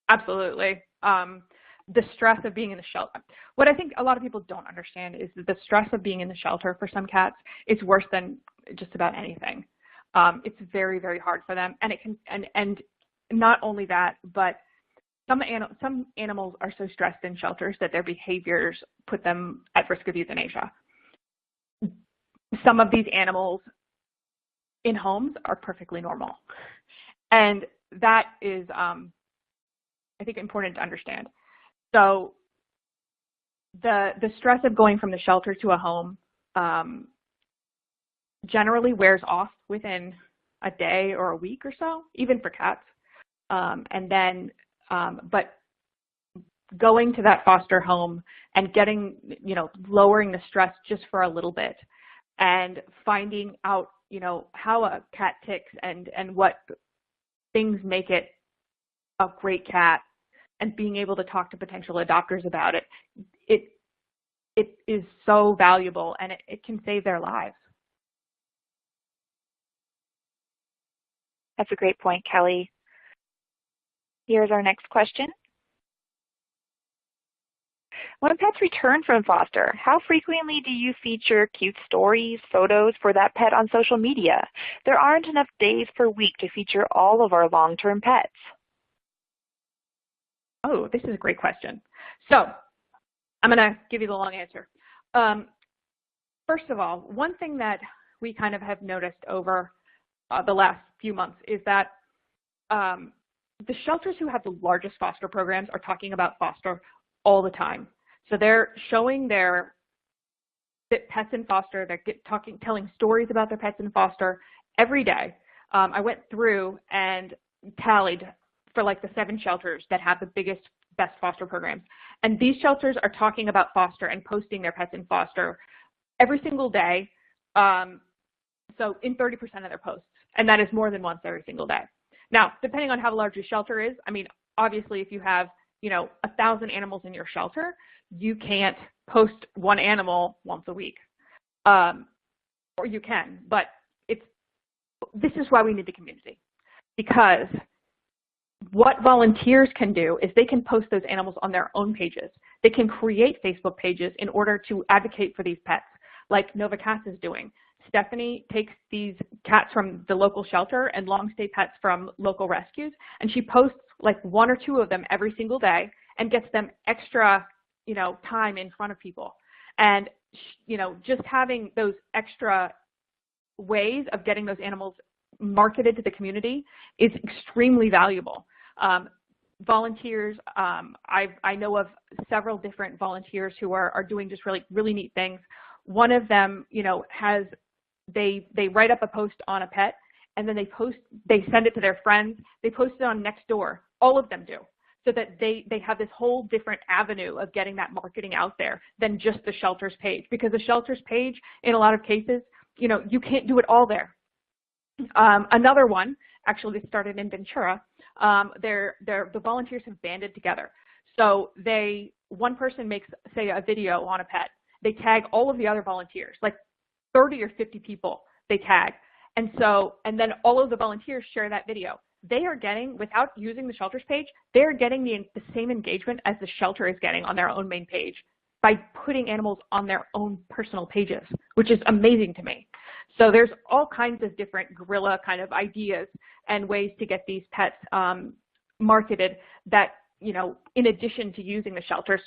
Absolutely. The stress of being in the shelter. What I think a lot of people don't understand is that the stress of being in the shelter for some cats is worse than just about anything. It's very, very hard for them, and it can. And not only that, but some animals are so stressed in shelters that their behaviors put them at risk of euthanasia. Some of these animals in homes are perfectly normal, and that is, I think, important to understand. So the stress of going from the shelter to a home generally wears off within a day or a week or so, even for cats. And then, but going to that foster home and getting, lowering the stress just for a little bit, and finding out, how a cat ticks and what things make it a great cat, and being able to talk to potential adopters about it, it is so valuable, and it can save their lives. That's a great point, Kelly. Here's our next question. When pets return from foster, how frequently do you feature cute stories, photos for that pet on social media? There aren't enough days per week to feature all of our long-term pets. Oh, this is a great question. So I'm going to give you the long answer. First of all, one thing that we kind of have noticed over the last few months is that the shelters who have the largest foster programs are talking about foster all the time. So they're showing their pets in foster that telling stories about their pets in foster every day. I went through and tallied for like the 7 shelters that have the best foster programs. And these shelters are talking about foster and posting their pets in foster every single day. So in 30% of their posts, and that is more than once every single day. Now, depending on how large your shelter is, I mean, obviously if you have, 1,000 animals in your shelter, you can't post one animal once a week. Or you can, but this is why we need the community, because what volunteers can do is they can post those animals on their own pages. They can create Facebook pages in order to advocate for these pets, like Nova Cats is doing. Stephanie takes these cats from the local shelter and long-stay pets from local rescues, and she posts like 1 or 2 of them every single day and gets them extra, time in front of people. And, just having those extra ways of getting those animals marketed to the community is extremely valuable. Volunteers, I know of several different volunteers who are doing just really, really neat things. One of them, they write up a post on a pet, and then they send it to their friends. They post it on Nextdoor. All of them do, so that they have this whole different avenue of getting that marketing out there than just the shelters page, because the shelters page, in a lot of cases, you can't do it all there. Another one, actually, that started in Ventura, the volunteers have banded together. So one person makes, say, a video on a pet. They tag all of the other volunteers, like 30 or 50 people they tag. And then all of the volunteers share that video. They are getting, without using the shelters page, they're getting the same engagement as the shelter is getting on their own main page by putting animals on their own personal pages, which is amazing to me. So there's all kinds of different guerrilla kind of ideas and ways to get these pets marketed that, in addition to using the shelter's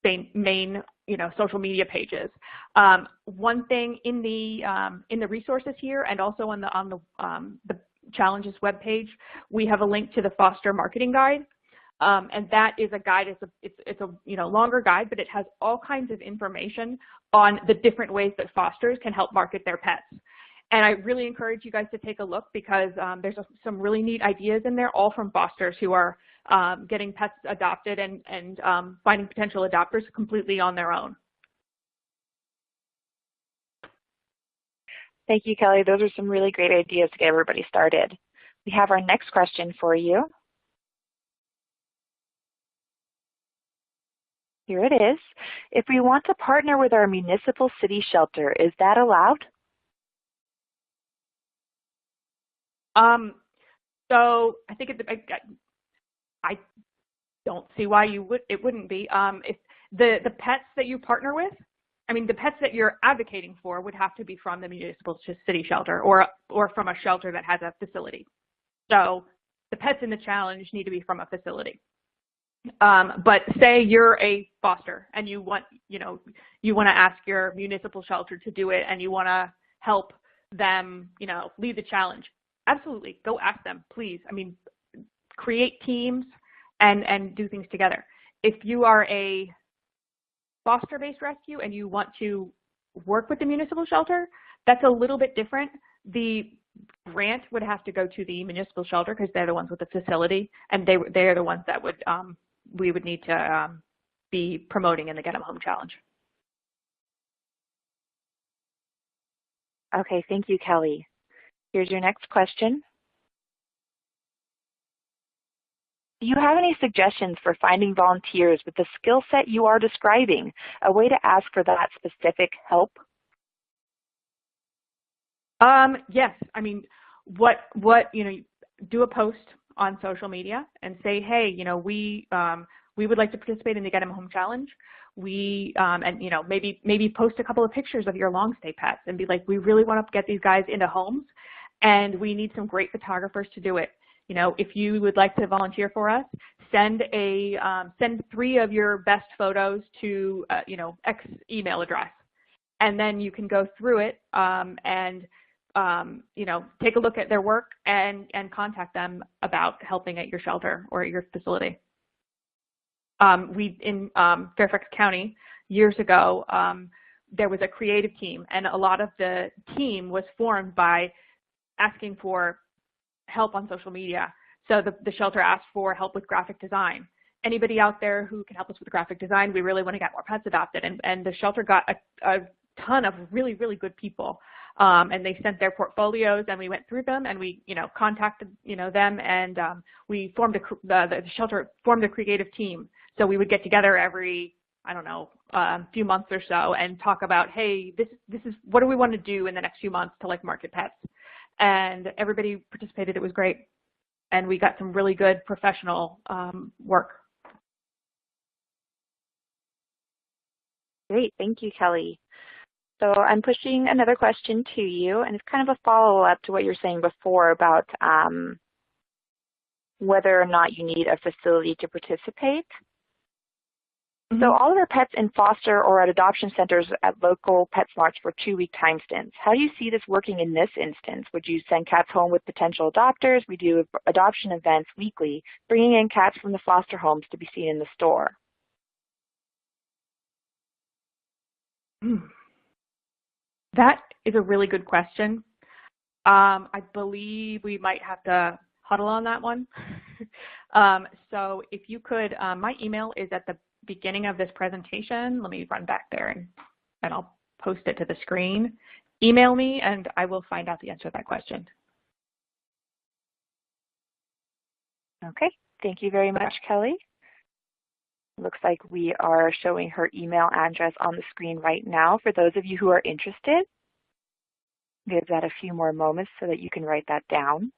main, social media pages. One thing in the resources here, and also on the Challenges webpage, we have a link to the Foster Marketing Guide. And that is a guide. It's a longer guide, but it has all kinds of information on the different ways that fosters can help market their pets. And I really encourage you guys to take a look, because there's some really neat ideas in there, all from fosters who are getting pets adopted and finding potential adopters completely on their own. Thank you, Kelly. Those are some really great ideas to get everybody started. We have our next question for you. Here it is. If we want to partner with our municipal city shelter, is that allowed? So I think I don't see why it wouldn't be. If the pets that you partner with, the pets that you're advocating for would have to be from the municipal city shelter or from a shelter that has a facility. So the pets in the challenge need to be from a facility. But say you're a foster and you want to ask your municipal shelter to do it, and you want to help them, lead the challenge. Absolutely, go ask them, please. Create teams and do things together. If you are a foster-based rescue and you want to work with the municipal shelter, that's a little bit different. The grant would have to go to the municipal shelter, because they're the ones with the facility, and they're the ones that we would need to be promoting in the Get 'em Home Challenge. Okay, thank you, Kelly. Here's your next question. Do you have any suggestions for finding volunteers with the skill set you are describing, a way to ask for that specific help? Yes. Do a post on social media and say, hey, we would like to participate in the Get 'em Home Challenge. Maybe post a couple of pictures of your long stay pets and be like, we really want to get these guys into homes, and we need some great photographers to do it. If you would like to volunteer for us, send 3 of your best photos to X email address, and then you can go through it and take a look at their work and contact them about helping at your shelter or at your facility. We in Fairfax County years ago, there was a creative team, and a lot of the team was formed by asking for help on social media. So the shelter asked for help with graphic design. Anybody out there who can help us with graphic design? We really want to get more pets adopted. And the shelter got a ton of really, really good people. And they sent their portfolios, and we went through them, and we, contacted, them, and we formed the shelter formed a creative team. So we would get together every, few months or so and talk about, hey, this is what do we want to do in the next few months to market pets. And everybody participated. It was great. And we got some really good professional work. Great. Thank you, Kelly. So I'm pushing another question to you, and it's kind of a follow-up to what you were saying before about whether or not you need a facility to participate. Mm-hmm. So all of our pets in foster or at adoption centers at local PetSmarts for 2-week time stints. How do you see this working in this instance? Would you send cats home with potential adopters? We do adoption events weekly, bringing in cats from the foster homes to be seen in the store. That is a really good question. I believe we might have to huddle on that one. So if you could, my email is at the beginning of this presentation. Let me run back there and I'll post it to the screen. Email me and I will find out the answer to that question. Okay, thank you very much, Kelly. Looks like we are showing her email address on the screen right now for those of you who are interested. Give that a few more moments so that you can write that down.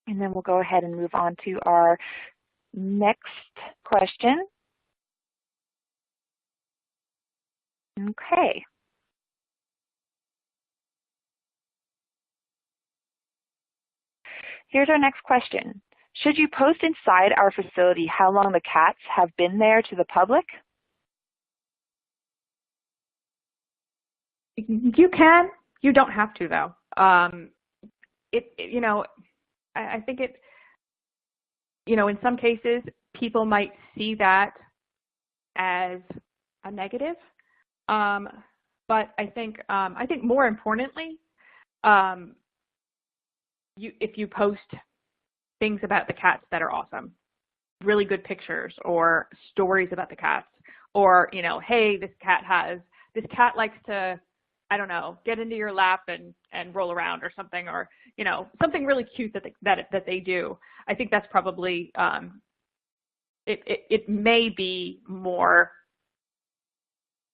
And then we'll go ahead and move on to our next question. Okay. Here's our next question. Should you post inside our facility how long the cats have been there to the public? You can. You don't have to, though. I think it, in some cases, people might see that as a negative. But I think more importantly, if you post things about the cats that are awesome, really good pictures or stories about the cats, or, hey, this cat likes to, get into your lap and roll around or something, or, something really cute that they do. I think that's probably, it may be more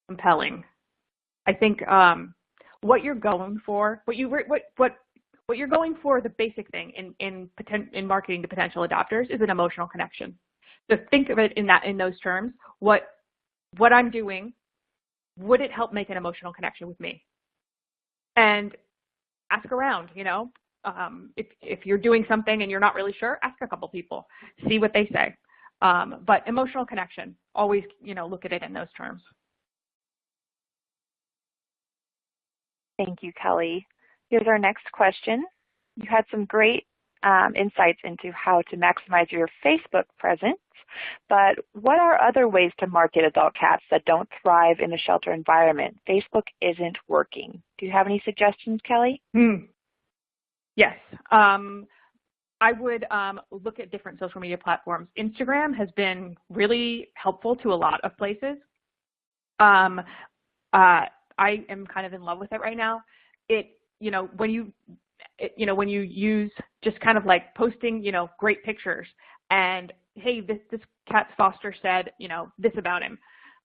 compelling. I think what you're going for, what you're going for, the basic thing in marketing to potential adopters is an emotional connection. So think of it in those terms. What I'm doing, would it help make an emotional connection with me? And ask around. If you're doing something and you're not really sure, ask a couple people, see what they say. But emotional connection, always look at it in those terms. Thank you, Kelly. Here's our next question. You had some great insights into how to maximize your Facebook presence, but what are other ways to market adult cats that don't thrive in a shelter environment? Facebook isn't working. Do you have any suggestions, Kelly? Yes. I would look at different social media platforms. Instagram has been really helpful to a lot of places. I am kind of in love with it right now. When you use just kind of like posting, great pictures and, hey, this cat's foster said, this about him.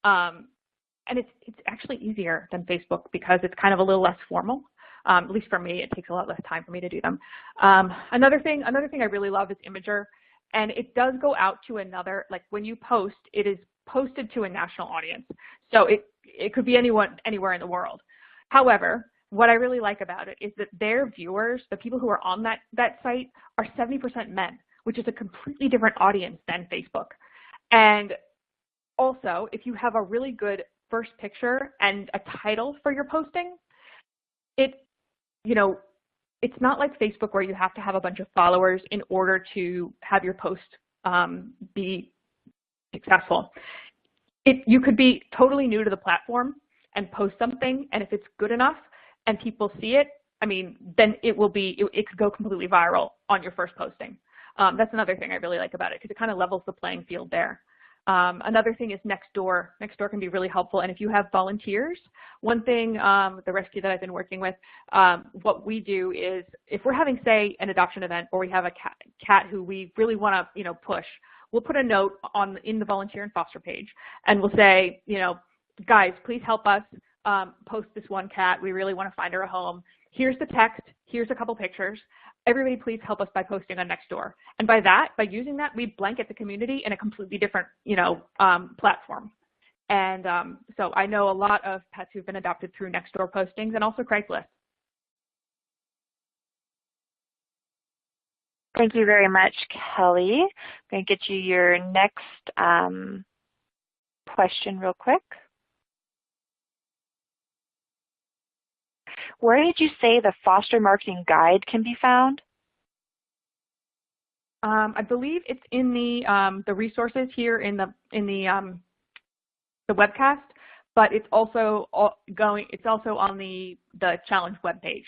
And it's actually easier than Facebook because it's kind of a little less formal. At least for me, it takes a lot less time for me to do them. Another thing I really love is Imager. And it does go out to another, like when you post, it is posted to a national audience. So it could be anywhere in the world. However, what I really like about it is that their viewers, the people who are on that site, are 70% men, which is a completely different audience than Facebook. And also, if you have a really good first picture and a title for your posting, it's not like Facebook where you have to have a bunch of followers in order to have your post be successful. You could be totally new to the platform and post something, and if it's good enough and people see it, I mean, then it could go completely viral on your first posting. That's another thing I really like about it, because it kind of levels the playing field there. Another thing is Nextdoor. Nextdoor can be really helpful, and if you have volunteers, one thing with the rescue that I've been working with, what we do is if we're having, say, an adoption event, or we have a cat who we really want to, you know, push, we'll put a note in the volunteer and foster page, and we'll say, you know, guys, please help us post this one cat. We really want to find her a home. Here's the text. Here's a couple pictures. Everybody please help us by posting on Nextdoor. And by using that, we blanket the community in a completely different, you know, platform. And so I know a lot of pets who've been adopted through Nextdoor postings, and also Craigslist. Thank you very much, Kelly. I'm going to get you your next question real quick. Where did you say the foster marketing guide can be found? I believe it's in the resources here in the webcast, but it's also on the challenge webpage.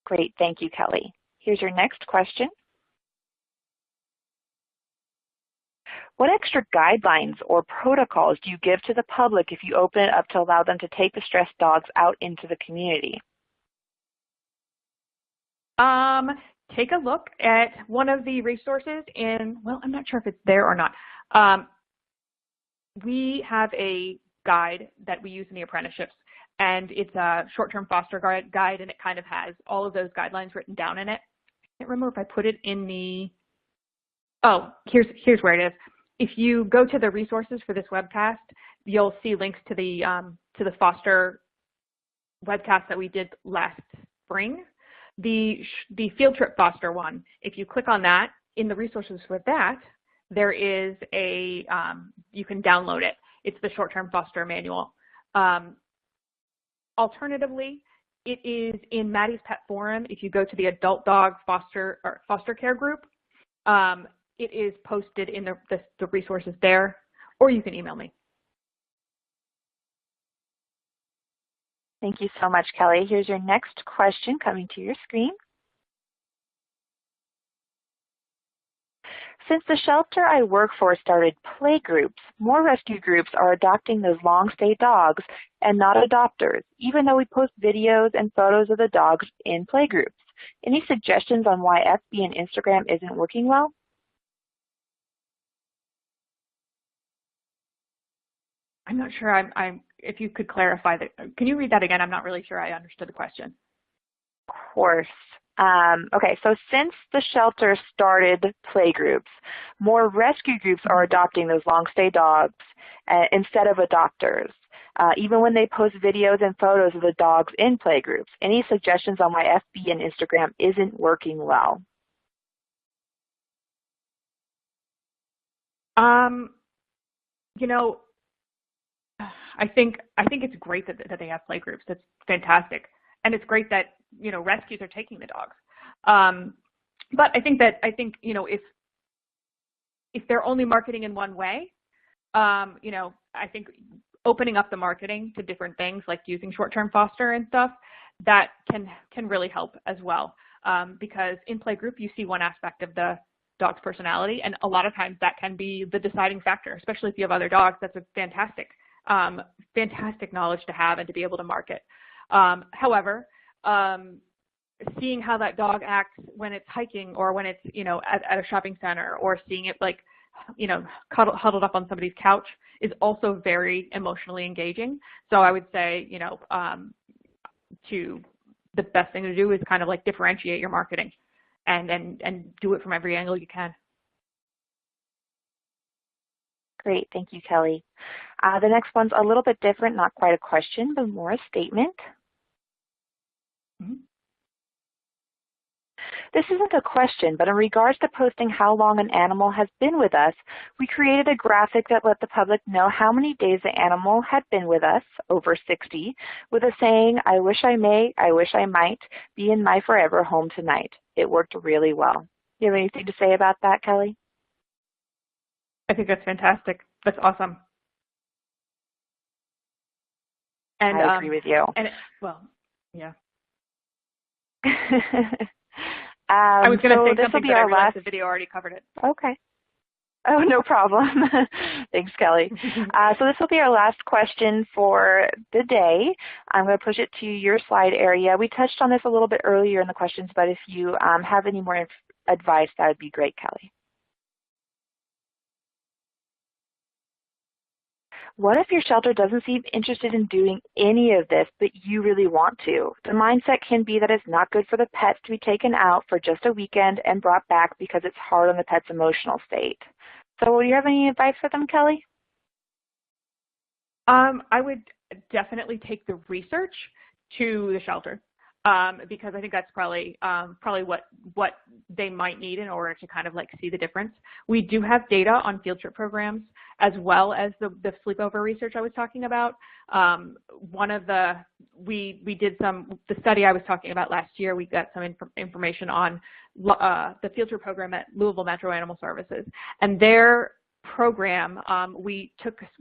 Great, thank you, Kelly. Here's your next question. What extra guidelines or protocols do you give to the public if you open it up to allow them to take the stressed dogs out into the community? Take a look at one of the resources well, I'm not sure if it's there or not. We have a guide that we use in the apprenticeships, and it's a short-term foster guide, and it kind of has all of those guidelines written down in it. I can't remember if I put it in the, oh, here's where it is. If you go to the resources for this webcast, you'll see links to the foster webcast that we did last spring. The field trip foster one, if you click on that, in the resources for that, there is you can download it. It's the short-term foster manual. Alternatively, it is in Maddie's Pet Forum. If you go to the adult dog foster care group, it is posted in the resources there, or you can email me. Thank you so much, Kelly. Here's your next question coming to your screen. Since the shelter I work for started play groups, more rescue groups are adopting those long-stay dogs and not adopters, even though we post videos and photos of the dogs in play groups. Any suggestions on why FB and Instagram isn't working well? I'm not sure. If you could clarify that. Can you read that again? I'm not really sure I understood the question. Of course. Okay, so since the shelter started play groups, more rescue groups are adopting those long-stay dogs instead of adopters, even when they post videos and photos of the dogs in play groups. Any suggestions on why FB and Instagram isn't working well? You know, I think it's great that they have play groups. That's fantastic, and it's great that, you know, rescues are taking the dogs. But I think you know, if they're only marketing in one way, you know, I think opening up the marketing to different things, like using short-term foster and stuff, that can really help as well. Because in play group, you see one aspect of the dog's personality, and a lot of times that can be the deciding factor, especially if you have other dogs. That's a fantastic knowledge to have and to be able to market. However, seeing how that dog acts when it's hiking, or when it's, you know, at a shopping center, or seeing it, like, you know, huddled up on somebody's couch, is also very emotionally engaging. So I would say, you know, the best thing to do is kind of like differentiate your marketing and do it from every angle you can. Great, thank you, Kelly. The next one's a little bit different, not quite a question, but more a statement. Mm-hmm. This isn't a question, but in regards to posting how long an animal has been with us, we created a graphic that let the public know how many days the animal had been with us, over 60, with a saying, "I wish I may, I wish I might, be in my forever home tonight." It worked really well. Do you have anything to say about that, Kelly? I think that's fantastic. That's awesome. And, I agree with you. And well, yeah. I was going to say something, but I realized the video already covered it. Okay. Oh, no problem. Thanks, Kelly. So this will be our last question for the day. I'm going to push it to your slide area. We touched on this a little bit earlier in the questions, but if you have any more advice, that would be great, Kelly. What if your shelter doesn't seem interested in doing any of this, but you really want to? The mindset can be that it's not good for the pets to be taken out for just a weekend and brought back because it's hard on the pet's emotional state. So do you have any advice for them, Kelly? I would definitely take the research to the shelter because I think that's probably what they might need in order to kind of like see the difference. We do have data on field trip programs as well as the sleepover research I was talking about. We did the study I was talking about last year. We got some information on the field trip program at Louisville Metro Animal Services, and their program, we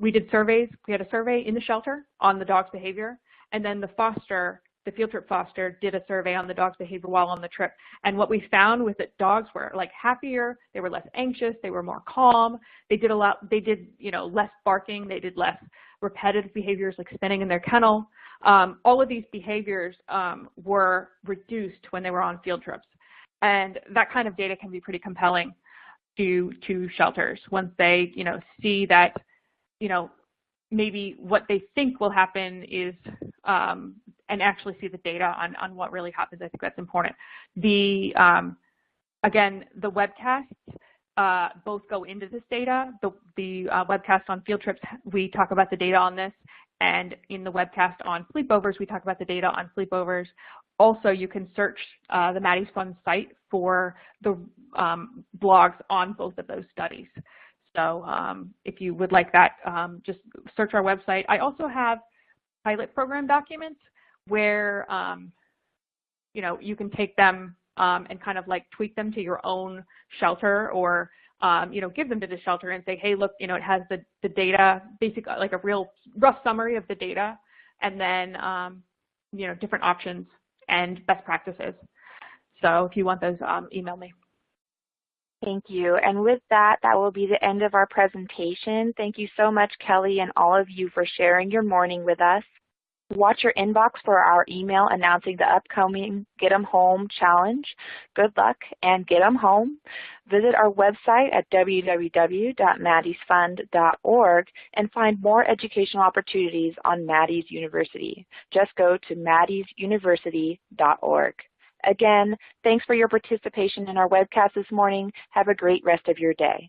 did surveys. We had a survey in the shelter on the dog's behavior, and then the field trip foster did a survey on the dog's behavior while on the trip. And what we found was that dogs were like happier, they were less anxious, they were more calm, they did less barking, they did less repetitive behaviors like spinning in their kennel. All of these behaviors were reduced when they were on field trips. And that kind of data can be pretty compelling to shelters once they, see that, maybe what they think will happen is, and actually see the data on what really happens. I think that's important. Again, the webcasts both go into this data. The webcast on field trips, we talk about the data on this, and in the webcast on sleepovers, we talk about the data on sleepovers. Also, you can search the Maddie's Fund site for the blogs on both of those studies. So if you would like that, just search our website. I also have pilot program documents where, you can take them and kind of like tweak them to your own shelter, or, give them to the shelter and say, hey, look, it has the data, basically like a real rough summary of the data, and then, different options and best practices. So if you want those, email me. Thank you. And with that, that will be the end of our presentation. Thank you so much, Kelly, and all of you for sharing your morning with us. Watch your inbox for our email announcing the upcoming Get 'em Home Challenge. Good luck and get 'em home. Visit our website at www.maddiesfund.org and find more educational opportunities on Maddie's University. Just go to maddiesuniversity.org. Again, thanks for your participation in our webcast this morning. Have a great rest of your day.